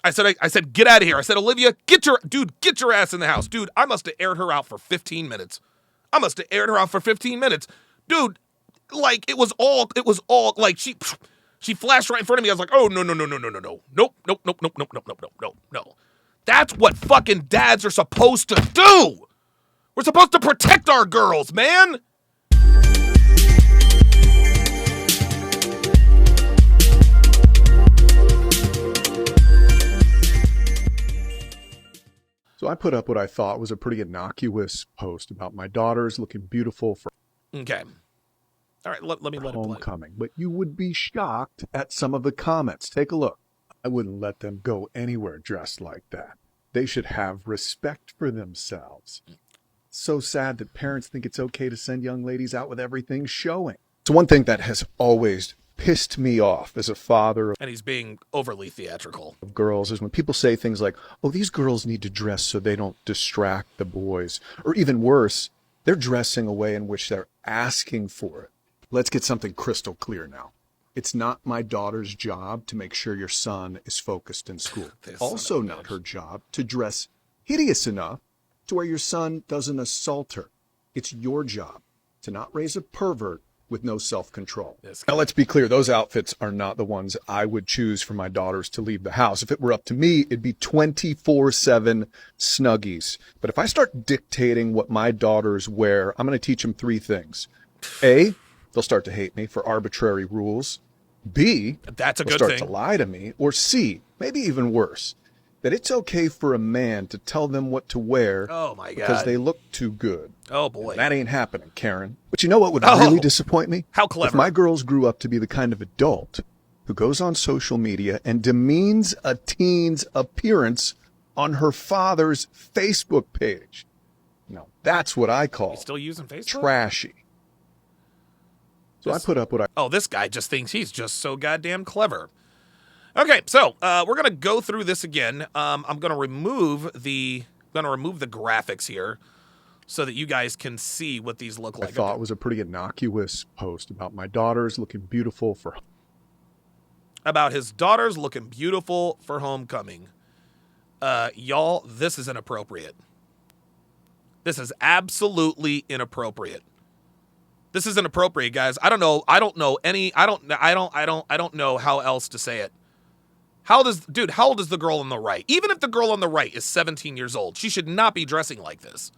I said, get out of here. I said, Olivia, get your ass in the house. Dude, I must have aired her out for 15 minutes. Dude, like, it was all, like, she flashed right in front of me. I was like, oh, no. Nope. That's what fucking dads are supposed to do. We're supposed to protect our girls, man. So I put up what I thought was a pretty innocuous post about my daughters looking beautiful for Okay. All right, let me let it play. homecoming. But you would be shocked at some of the comments. Take a look. I wouldn't let them go anywhere dressed like that. They should have respect for themselves. So sad that parents think it's okay to send young ladies out with everything showing. So one thing that has always pissed me off as a father And he's being overly theatrical. of girls is when people say things like, oh, these girls need to dress so they don't distract the boys. Or even worse, they're dressing a way in which they're asking for it. Let's get something crystal clear now. It's not my daughter's job to make sure your son is focused in school. Also not her job to dress hideous enough to where your son doesn't assault her. It's your job to not raise a pervert with no self-control. Now, let's be clear. Those outfits are not the ones I would choose for my daughters to leave the house. If it were up to me, it'd be 24/7 Snuggies. But if I start dictating what my daughters wear, I'm going to teach them three things. A, they'll start to hate me for arbitrary rules. B, That's a they'll good start to lie to me. Or C, maybe even worse, that it's okay for a man to tell them what to wear Oh, my God. because they look too good. Oh, boy. And that ain't happening, Karen. But you know what would really disappoint me? How clever. If my girls grew up to be the kind of adult who goes on social media and demeans a teen's appearance on her father's Facebook page. Now, that's what I call He's still using Facebook? trashy. So I put up what I... Oh, this guy just thinks he's just so goddamn clever. Okay, so we're gonna go through this again. I'm gonna remove the graphics here so that you guys can see what these look like. I thought was a pretty innocuous post about my daughters looking beautiful for... About his daughters looking beautiful for homecoming. Y'all, this is inappropriate. This is absolutely inappropriate. This is inappropriate, guys. I don't know how else to say it. How old is the girl on the right? Even if the girl on the right is 17 years old, she should not be dressing like this.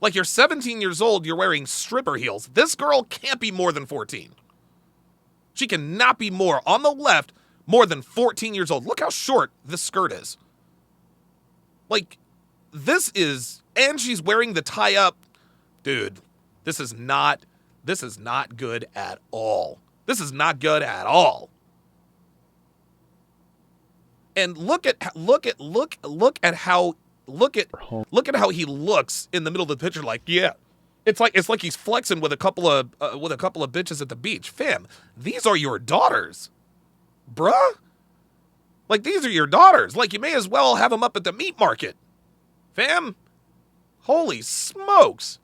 Like, you're 17 years old, you're wearing stripper heels. This girl can't be more than 14. She cannot be more, on the left, more than 14 years old. Look how short this skirt is. Like, this is, and she's wearing the tie up. Dude, this is not good at all. This is not good at all. And look at how he looks in the middle of the picture. Like, yeah, it's like he's flexing with a couple of bitches at the beach. Fam, these are your daughters, bruh. Like, these are your daughters. Like, you may as well have them up at the meat market, fam. Holy smokes.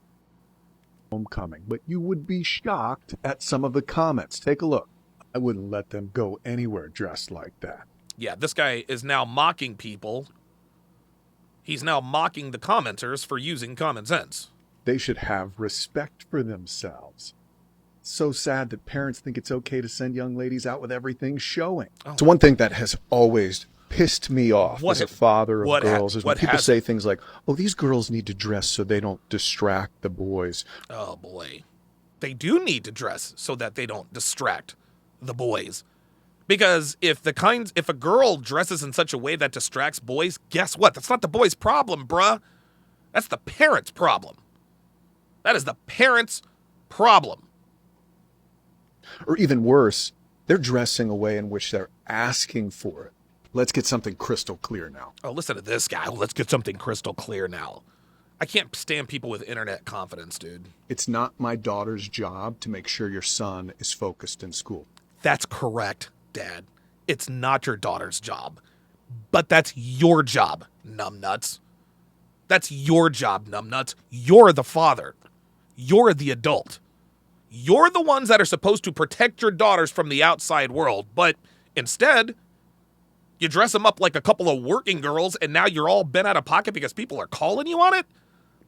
Homecoming. But you would be shocked at some of the comments. Take a look. I wouldn't let them go anywhere dressed like that. Yeah, this guy is now mocking people. He's now mocking the commenters for using common sense. They should have respect for themselves. So sad that parents think it's okay to send young ladies out with everything showing. Oh. So one thing that has always pissed me off as a father of girls is when people say things like, oh, these girls need to dress so they don't distract the boys. Oh, boy. They do need to dress so that they don't distract the boys. Because if a girl dresses in such a way that distracts boys, guess what? That's not the boy's problem, bruh. That's the parent's problem. That is the parent's problem. Or even worse, they're dressing a way in which they're asking for it. Let's get something crystal clear now. Oh, listen to this guy. Let's get something crystal clear now. I can't stand people with internet confidence, dude. It's not my daughter's job to make sure your son is focused in school. That's correct, Dad. It's not your daughter's job. But that's your job, numbnuts. That's your job, numbnuts. You're the father. You're the adult. You're the ones that are supposed to protect your daughters from the outside world. But instead, You dress them up like a couple of working girls, and now you're all bent out of pocket because people are calling you on it?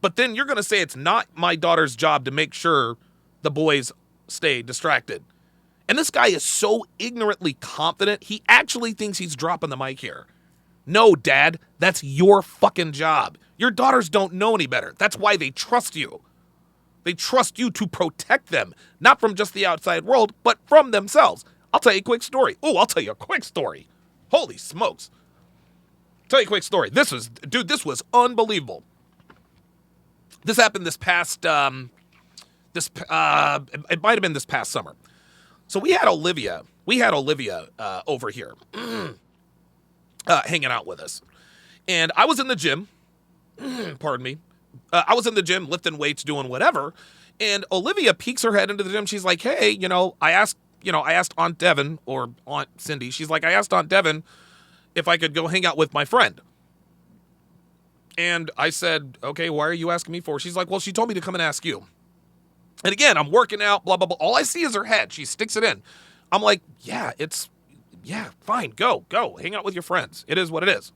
But then you're going to say it's not my daughter's job to make sure the boys stay distracted. And this guy is so ignorantly confident, he actually thinks he's dropping the mic here. No, Dad, that's your fucking job. Your daughters don't know any better. That's why they trust you. They trust you to protect them, not from just the outside world, but from themselves. I'll tell you a quick story. I'll tell you a quick story. Holy smokes. Tell you a quick story. This was unbelievable. This happened this past, it might have been this past summer. So we had Olivia over here hanging out with us. And I was in the gym, pardon me. I was in the gym lifting weights, doing whatever. And Olivia peeks her head into the gym. She's like, hey, I asked Aunt Devon or Aunt Cindy. She's like, I asked Aunt Devon if I could go hang out with my friend. And I said, okay, why are you asking me for? She's like, well, she told me to come and ask you. And again, I'm working out, blah, blah, blah. All I see is her head. She sticks it in. I'm like, yeah, fine. Go. Hang out with your friends. It is what it is.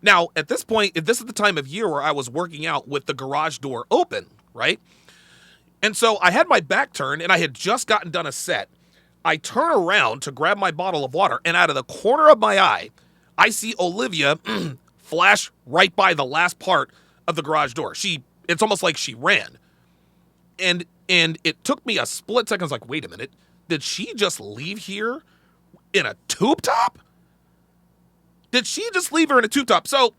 Now, at this point, this is the time of year where I was working out with the garage door open, right? And so I had my back turned, and I had just gotten done a set. I turn around to grab my bottle of water, and out of the corner of my eye, I see Olivia flash right by the last part of the garage door. It's almost like she ran. And it took me a split second. I was like, wait a minute. Did she just leave here in a tube top? Did she just leave her in a tube top? So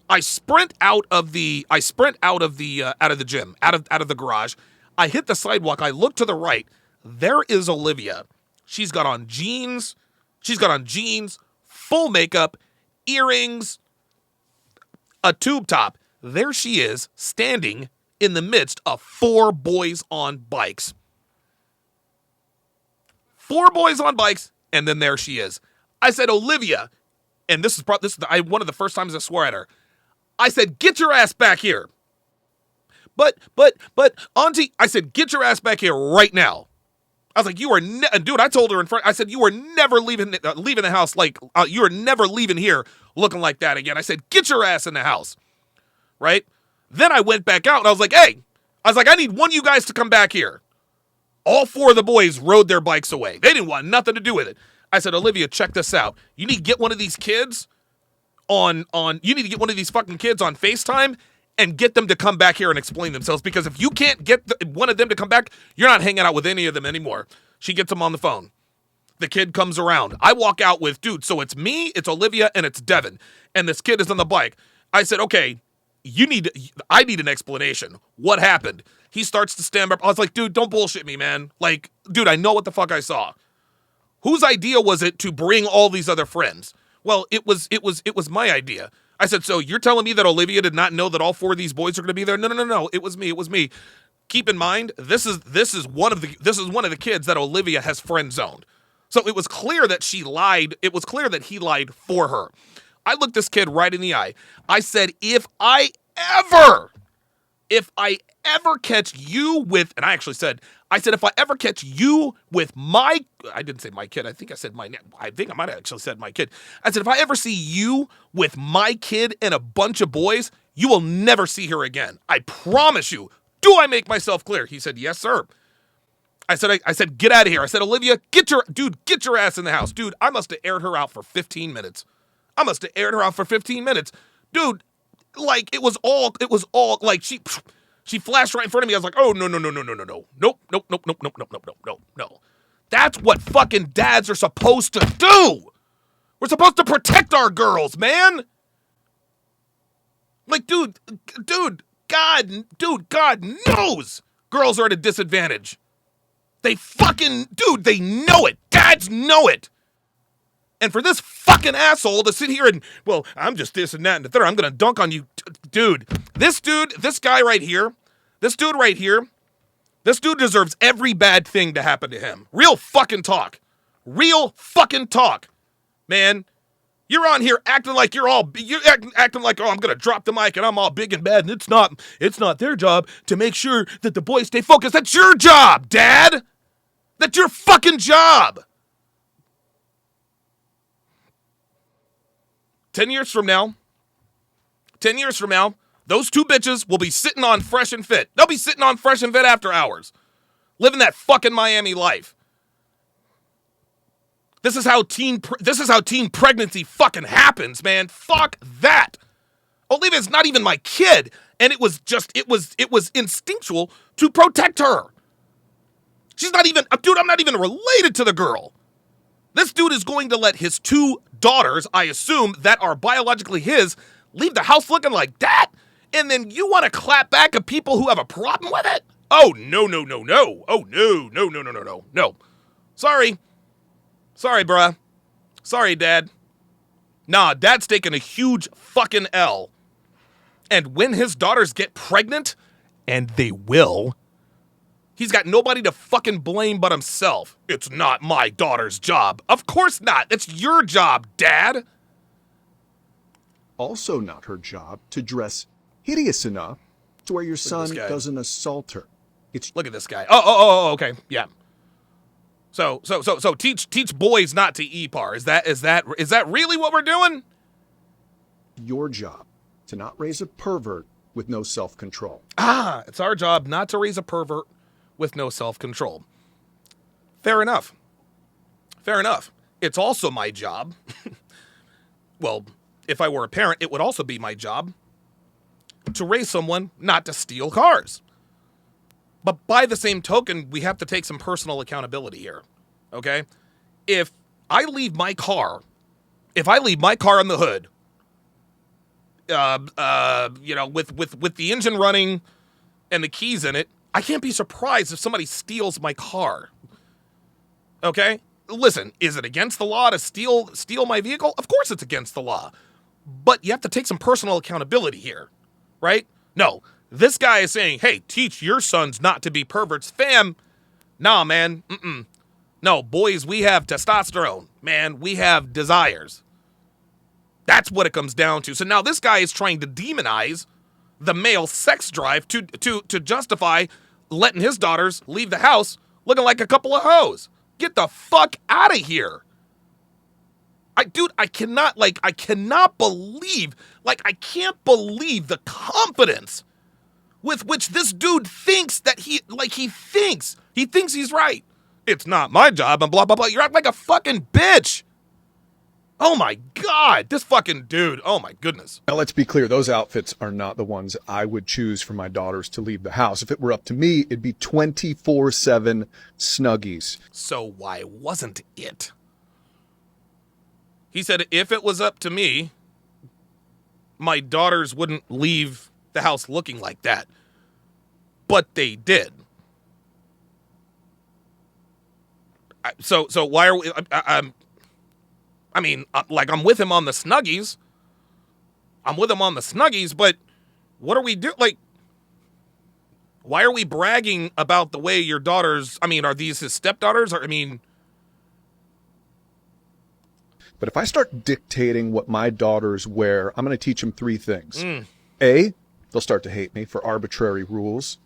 I sprint out of the gym, out of the garage. I hit the sidewalk. I look to the right. There is Olivia. She's got on jeans, full makeup, earrings, a tube top. There she is, standing in the midst of 4 boys on bikes. 4 boys on bikes, and then there she is. I said, Olivia, and this is one of the first times I swore at her. I said, get your ass back here. But, Auntie, I said, get your ass back here right now. I was like, dude, I told her in front, I said, you are never leaving the house you are never leaving here looking like that again. I said, get your ass in the house, right? Then I went back out and I was like, hey, I need one of you guys to come back here. All 4 of the boys rode their bikes away. They didn't want nothing to do with it. I said, Olivia, check this out. You need to get one of these kids you need to get one of these fucking kids on FaceTime and get them to come back here and explain themselves. Because if you can't get one of them to come back, you're not hanging out with any of them anymore. She gets them on the phone. The kid comes around. I walk out with, dude, so it's me, it's Olivia, and it's Devon. And this kid is on the bike. I said, okay, I need an explanation. What happened? He starts to stand up. I was like, dude, don't bullshit me, man. Like, dude, I know what the fuck I saw. Whose idea was it to bring all these other friends? Well, it was my idea. I said, so you're telling me that Olivia did not know that all 4 of these boys are going to be there? No. It was me. Keep in mind, this is one of the kids that Olivia has friend zoned. So it was clear that she lied. It was clear that he lied for her. I looked this kid right in the eye. I said, if I ever catch you with, and I actually said, if I ever catch you with I didn't say my kid. I think I might have actually said my kid. I said, if I ever see you with my kid and a bunch of boys, you will never see her again. I promise you. Do I make myself clear? He said, yes, sir. I said, get out of here. I said, Olivia, get your ass in the house. Dude, I must have aired her out for 15 minutes. Dude, like it was all like she flashed right in front of me. I was like, oh, no. Nope. That's what fucking dads are supposed to do. We're supposed to protect our girls, man. Like, dude, God knows girls are at a disadvantage. They know it. Dads know it. And for this fucking asshole to sit here and, well, I'm just this and that and the third, I'm going to dunk on you. Dude, this dude deserves every bad thing to happen to him. Real fucking talk, man. You're on here acting like you're acting like, oh, I'm going to drop the mic and I'm all big and bad. And it's not their job to make sure that the boys stay focused. That's your job, Dad. That's your fucking job. 10 years from now, those two bitches will be sitting on Fresh and Fit. They'll be sitting on Fresh and Fit after hours, living that fucking Miami life. This is how teen pregnancy fucking happens, man. Fuck that. Olivia's not even my kid, and it was instinctual to protect her. She's not even, dude, I'm not even related to the girl. This dude is going to let his two daughters, I assume, that are biologically his, leave the house looking like that? And then you want to clap back at people who have a problem with it? Oh, no. Oh, no. Sorry, bruh. Sorry, Dad. Nah, Dad's taking a huge fucking L. And when his daughters get pregnant, and they will, he's got nobody to fucking blame but himself. It's not my daughter's job. Of course not. It's your job, Dad. Also not her job to dress hideous enough to where your son doesn't assault her. Look at this guy. Oh, okay. Yeah. So teach boys not to EPAR. Is that really what we're doing? Your job to not raise a pervert with no self-control. It's our job not to raise a pervert with no self-control. Fair enough. It's also my job. Well, if I were a parent, it would also be my job to raise someone not to steal cars. But by the same token, we have to take some personal accountability here, okay? If I leave my car on the hood, with the engine running and the keys in it, I can't be surprised if somebody steals my car, okay? Listen, is it against the law to steal my vehicle? Of course it's against the law. But you have to take some personal accountability here, right? No. This guy is saying, hey, teach your sons not to be perverts. Fam, nah, man. No, boys, we have testosterone. Man, we have desires. That's what it comes down to. So now this guy is trying to demonize the male sex drive to justify letting his daughters leave the house looking like a couple of hoes. Get the fuck out of here. I can't believe the confidence with which this dude thinks that he thinks he's right. It's not my job and blah, blah, blah. You're acting like a fucking bitch. Oh my God, this fucking dude. Oh my goodness. Now let's be clear. Those outfits are not the ones I would choose for my daughters to leave the house. If it were up to me, it'd be 24/7 Snuggies. So why wasn't it? He said, if it was up to me, my daughters wouldn't leave the house looking like that. But they did. So why are we... I'm with him on the Snuggies. But what are we doing? Like, why are we bragging about the way your daughters... are these his stepdaughters? But if I start dictating what my daughters wear, I'm going to teach them three things. A, they'll start to hate me for arbitrary rules.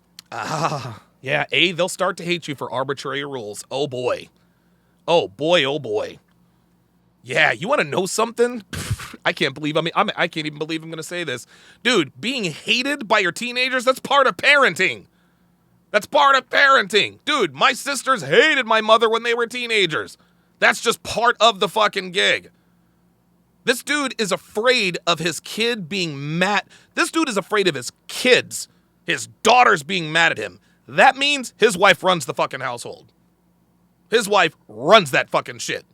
Yeah, they'll start to hate you for arbitrary rules. Oh boy. Oh boy. Yeah, you want to know something? I can't believe, I can't even believe I'm going to say this. Dude, being hated by your teenagers, that's part of parenting. Dude, my sisters hated my mother when they were teenagers. That's just part of the fucking gig. This dude is afraid of his kid being mad. This dude is afraid of his kids, his daughters being mad at him. That means his wife runs the fucking household. His wife runs that fucking shit.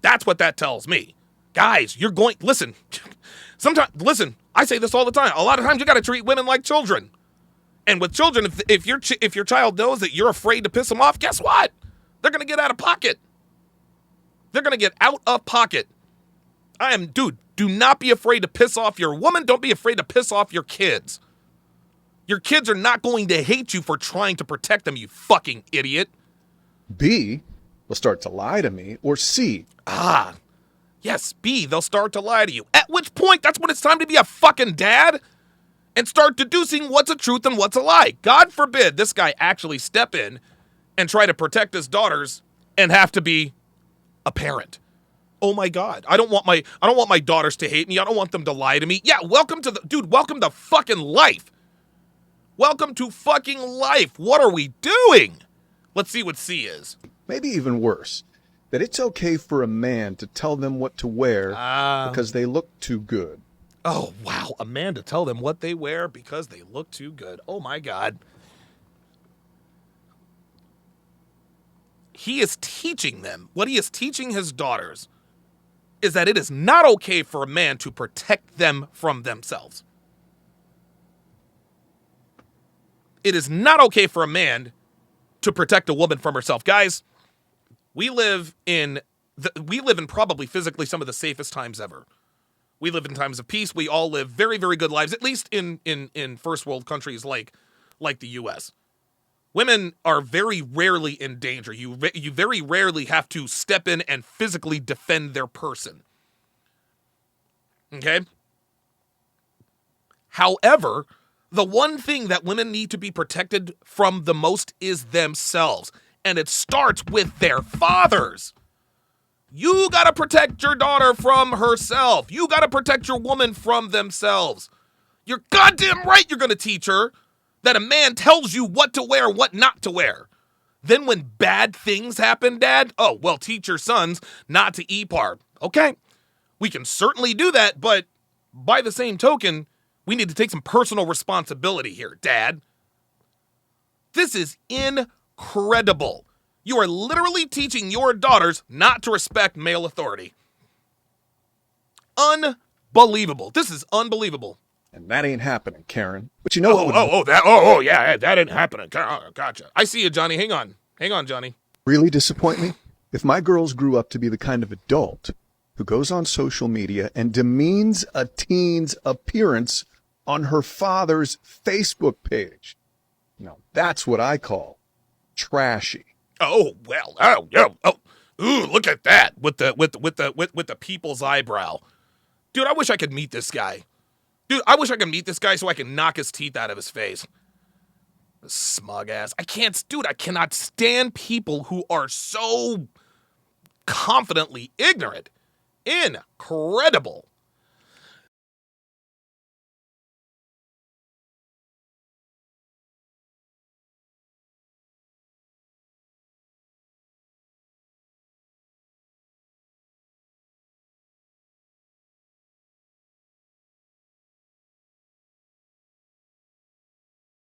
That's what that tells me. Guys, listen, I say this all the time. A lot of times you got to treat women like children. And with children, if your child knows that you're afraid to piss them off, guess what? They're going to get out of pocket. Do not be afraid to piss off your woman. Don't be afraid to piss off your kids. Your kids are not going to hate you for trying to protect them, you fucking idiot. B, they'll start to lie to me. Or C. Yes, B, they'll start to lie to you. At which point, that's when it's time to be a fucking dad and start deducing what's a truth and what's a lie. God forbid this guy actually step in and try to protect his daughters and have to be a parent. Oh my God. I don't want my daughters to hate me. I don't want them to lie to me. Yeah, welcome to fucking life. Welcome to fucking life. What are we doing? Let's see what C is. Maybe even worse, that it's okay for a man to tell them what to wear because they look too good. Oh, wow. A man to tell them what they wear because they look too good. Oh my God. He is teaching them, what he is teaching his daughters is that it is not okay for a man to protect them from themselves. It is not okay for a man to protect a woman from herself. Guys, we live in probably physically some of the safest times ever. We live in times of peace. We all live very, very good lives, at least in first world countries like the US. Women are very rarely in danger. You very rarely have to step in and physically defend their person. Okay? However, the one thing that women need to be protected from the most is themselves. And it starts with their fathers. You gotta protect your daughter from herself. You gotta protect your woman from themselves. You're goddamn right you're gonna teach her that a man tells you what to wear, what not to wear. Then when bad things happen, Dad, oh, well, teach your sons not to EPAR. Okay, we can certainly do that, but by the same token, we need to take some personal responsibility here, Dad. This is incredible. You are literally teaching your daughters not to respect male authority. Unbelievable. This is unbelievable. And that ain't happening, Karen. But you know Yeah, that ain't happening. Gotcha. I see you, Johnny. Hang on, Johnny. Really disappoint me? If my girls grew up to be the kind of adult who goes on social media and demeans a teen's appearance on her father's Facebook page. Now, that's what I call trashy. Oh, well. Ooh, look at that with the people's eyebrow. Dude, I wish I could meet this guy. Dude, I wish I could meet this guy so I can knock his teeth out of his face. Smug ass. I cannot stand people who are so confidently ignorant. Incredible.